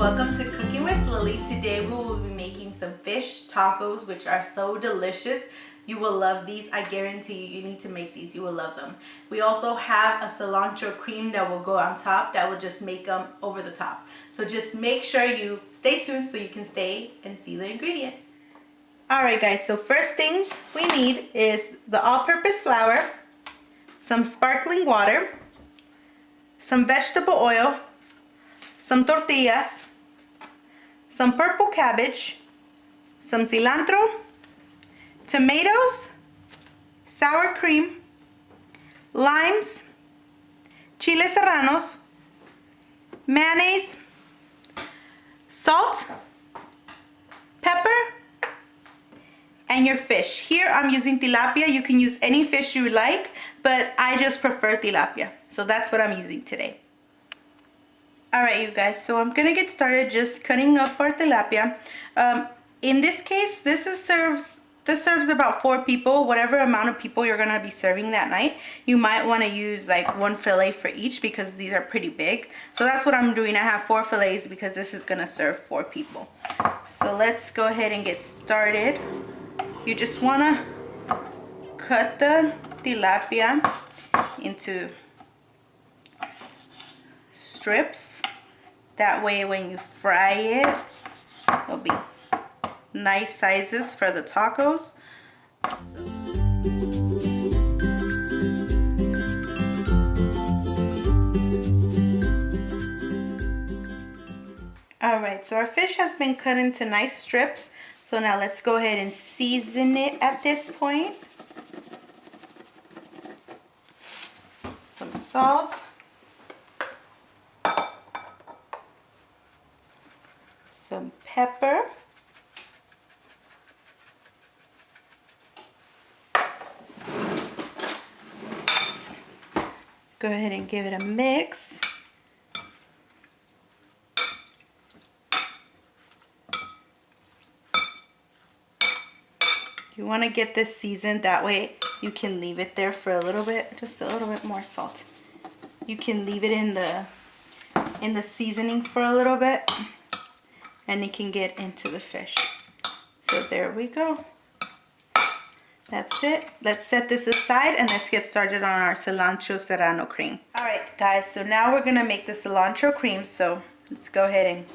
welcome to Cooking with Lily. Today we will be making some fish tacos, which are so delicious. You will love these. I guarantee you need to make these. You will love them. We also have a cilantro cream that will go on top that will just make them over the top. So just make sure you stay tuned so you can stay and see the ingredients. Alright guys, so first thing we need is the all-purpose flour, some sparkling water, some vegetable oil, some tortillas, some purple cabbage, some cilantro, tomatoes, sour cream, limes, chiles serranos, mayonnaise, salt, pepper, and your fish. Here I'm using tilapia. You can use any fish you like, but I just prefer tilapia. So that's what I'm using today. Alright you guys, so I'm gonna get started just cutting up our tilapia. In this case, this serves about 4 people, whatever amount of people you're gonna be serving that night. You might want to use like 1 fillet for each because these are pretty big. So that's what I'm doing. I have 4 fillets because this is gonna serve 4 people. So let's go ahead and get started. You just wanna cut the tilapia into strips. That way when you fry it, it'll be nice sizes for the tacos. Alright, so our fish has been cut into nice strips. So now let's go ahead and season it at this point. Some salt. Some pepper. Go ahead and give it a mix. You want to get this seasoned, that way you can leave it there for a little bit, just a little bit more salt. You can leave it in the seasoning for a little bit and it can get into the fish. So there we go. That's it. Let's set this aside and let's get started on our cilantro serrano cream. Alright guys, so now we're going to make the cilantro cream. So let's go ahead and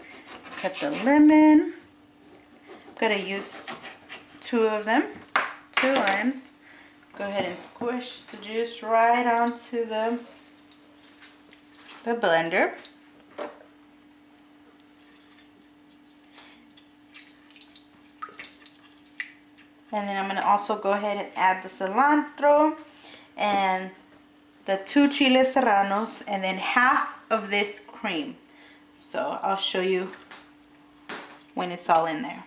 cut the lemon. I'm going to use 2 of them, 2 limes. Go ahead and squish the juice right onto the blender. And then I'm going to also go ahead and add the cilantro and the 2 chiles serranos and then half of this cream. So I'll show you when it's all in there.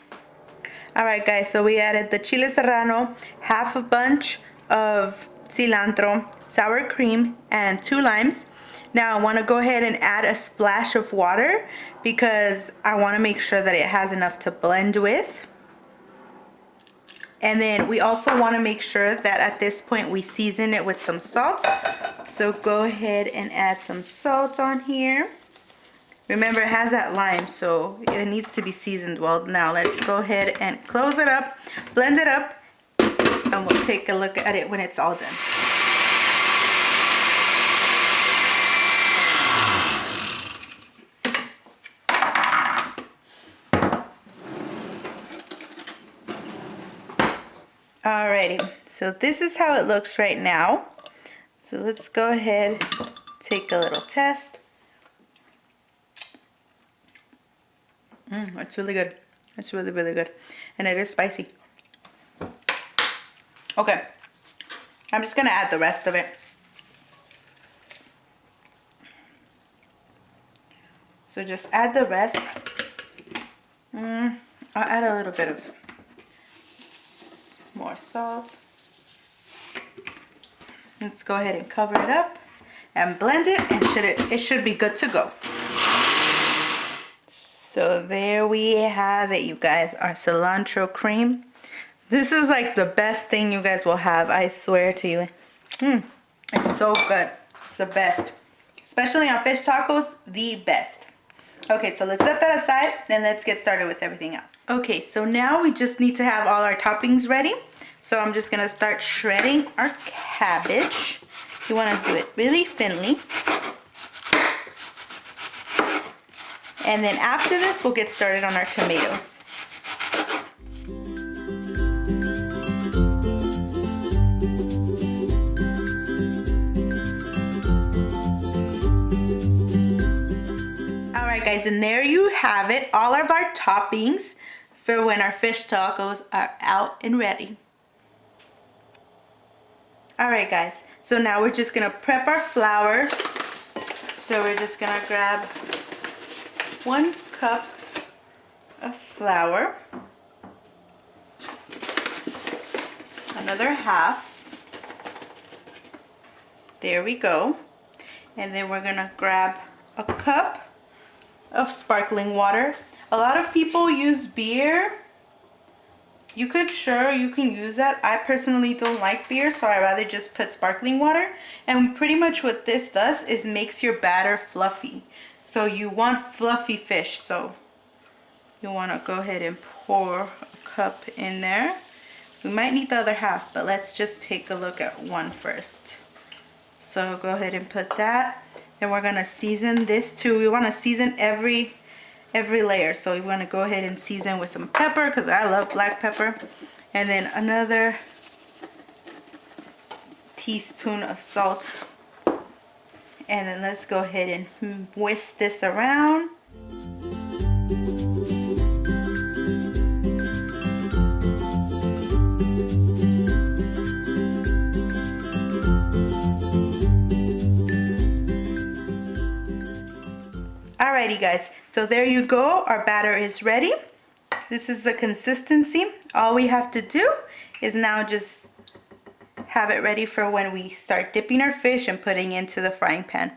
Alright guys, so we added the chile serrano, half a bunch of cilantro, sour cream, and 2 limes. Now I want to go ahead and add a splash of water because I want to make sure that it has enough to blend with. And then we also want to make sure that at this point we season it with some salt. So go ahead and add some salt on here. Remember, it has that lime, so it needs to be seasoned well. Now let's go ahead and close it up, blend it up, and we'll take a look at it when it's all done. Alrighty, so this is how it looks right now. So let's go ahead, take a little test. It's really good. It's really, really good. And it is spicy. Okay, I'm just going to add the rest of it. So just add the rest. I'll add a little bit of more salt. Let's go ahead and cover it up and blend it, and it should be good to go. So there we have it, you guys, our cilantro cream. This is like the best thing you guys will have, I swear to you. It's so good. It's the best. Especially on fish tacos, the best. Okay, so let's set that aside and let's get started with everything else. Okay, so now we just need to have all our toppings ready. So I'm just gonna start shredding our cabbage. You wanna do it really thinly. And then after this, we'll get started on our tomatoes. Alright guys, and there you have it, all of our toppings for when our fish tacos are out and ready. Alright guys, so now we're just gonna prep our flour. So we're just gonna grab 1 cup of flour, another half, there we go, and then we're gonna grab a cup of sparkling water. A lot of people use beer. You can use that. I personally don't like beer, so I rather just put sparkling water. And pretty much what this does is makes your batter fluffy. So you want fluffy fish, so you want to go ahead and pour a cup in there. We might need the other half, but let's just take a look at one first. So go ahead and put that. And we're going to season this too. We want to season every layer. So we want to go ahead and season with some pepper because I love black pepper. And then another teaspoon of salt. And then let's go ahead and whisk this around. Alrighty guys, so there you go, our batter is ready. This is the consistency. All we have to do is now just have it ready for when we start dipping our fish and putting into the frying pan.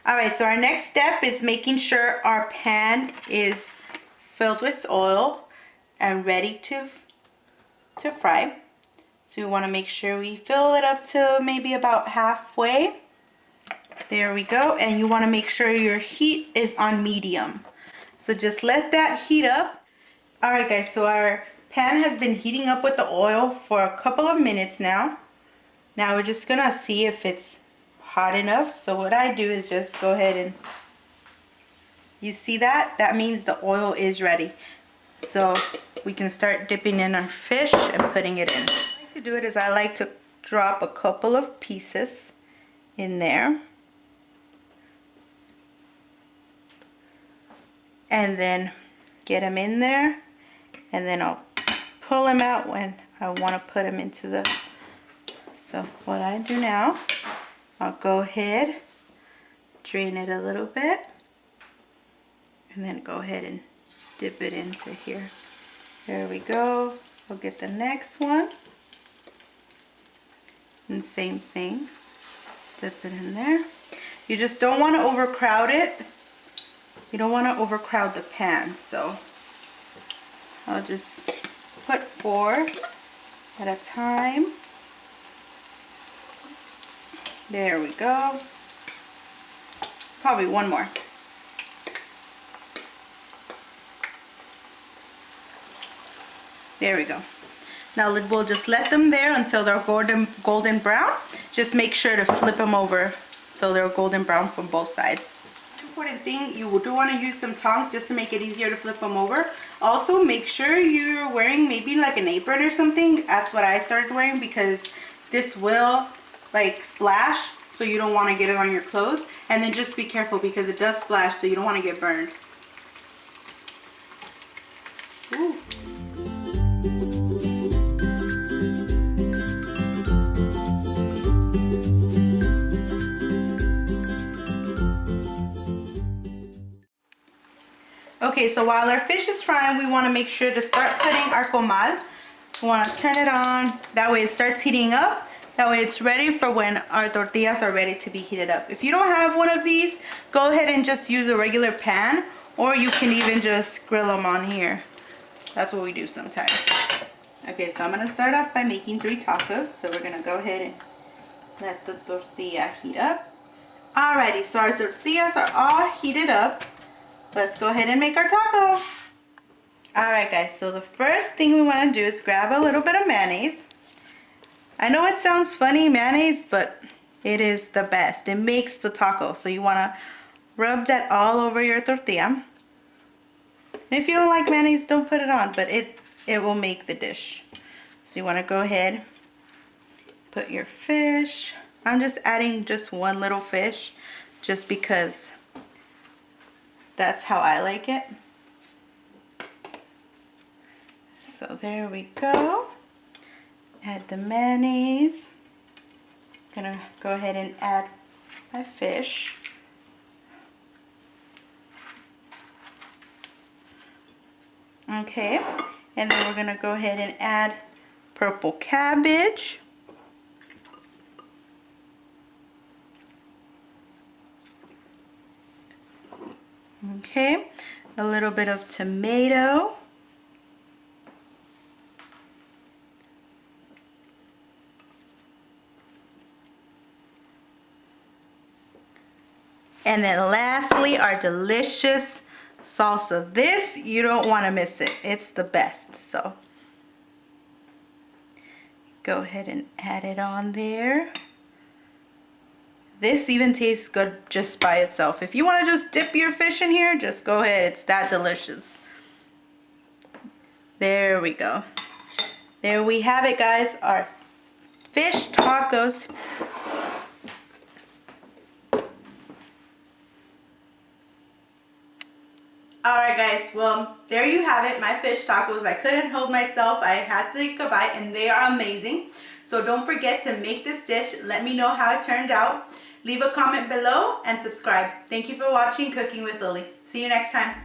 Alright, so our next step is making sure our pan is filled with oil and ready to fry. So we want to make sure we fill it up to maybe about halfway. There we go, and you want to make sure your heat is on medium. So just let that heat up. Alright guys, so our pan has been heating up with the oil for a couple of minutes now. Now we're just gonna see if it's hot enough. So what I do is just go ahead and, you see that? That means the oil is ready. So we can start dipping in our fish and putting it in. What I like to do it is I like to drop a couple of pieces in there. And then get them in there, and then I'll pull them out when I want to put them into the, so what I do now, I'll go ahead, drain it a little bit, and then go ahead and dip it into here. There we go. We'll get the next one, and same thing, dip it in there. You just don't want to overcrowd it. You don't want to overcrowd the pan, so I'll just put 4 at a time. There we go. Probably one more. There we go. Now we'll just let them there until they're golden brown. Just make sure to flip them over so they're golden brown from both sides. Important thing, you do want to use some tongs just to make it easier to flip them over. Also make sure you're wearing maybe like an apron or something. That's what I started wearing because this will like splash, so you don't want to get it on your clothes. And then just be careful because it does splash, so you don't want to get burned. Ooh. Okay, so while our fish is frying, we want to make sure to start putting our comal. We want to turn it on. That way it starts heating up. That way it's ready for when our tortillas are ready to be heated up. If you don't have one of these, go ahead and just use a regular pan, or you can even just grill them on here. That's what we do sometimes. Okay, so I'm going to start off by making 3 tacos. So we're going to go ahead and let the tortilla heat up. Alrighty, so our tortillas are all heated up. let's go ahead and make our taco. Alright guys, so the first thing we want to do is grab a little bit of mayonnaise. I know it sounds funny, mayonnaise, but it is the best. It makes the taco. So you want to rub that all over your tortilla. And if you don't like mayonnaise, don't put it on, but it will make the dish. So you want to go ahead, put your fish. I'm just adding just one little fish just because that's how I like it. So there we go. Add the mayonnaise. Gonna go ahead and add my fish. Okay, and then we're gonna go ahead and add purple cabbage. Okay, a little bit of tomato. And then lastly, our delicious salsa. This, you don't want to miss it. It's the best. So go ahead and add it on there. This even tastes good just by itself. If you want to just dip your fish in here, just go ahead. It's that delicious. There we go. There we have it, guys. Our fish tacos. Alright guys, well, there you have it, my fish tacos. I couldn't hold myself. I had to take a bite and they are amazing. So don't forget to make this dish. Let me know how it turned out. Leave a comment below and subscribe. Thank you for watching Cooking with Lily. See you next time.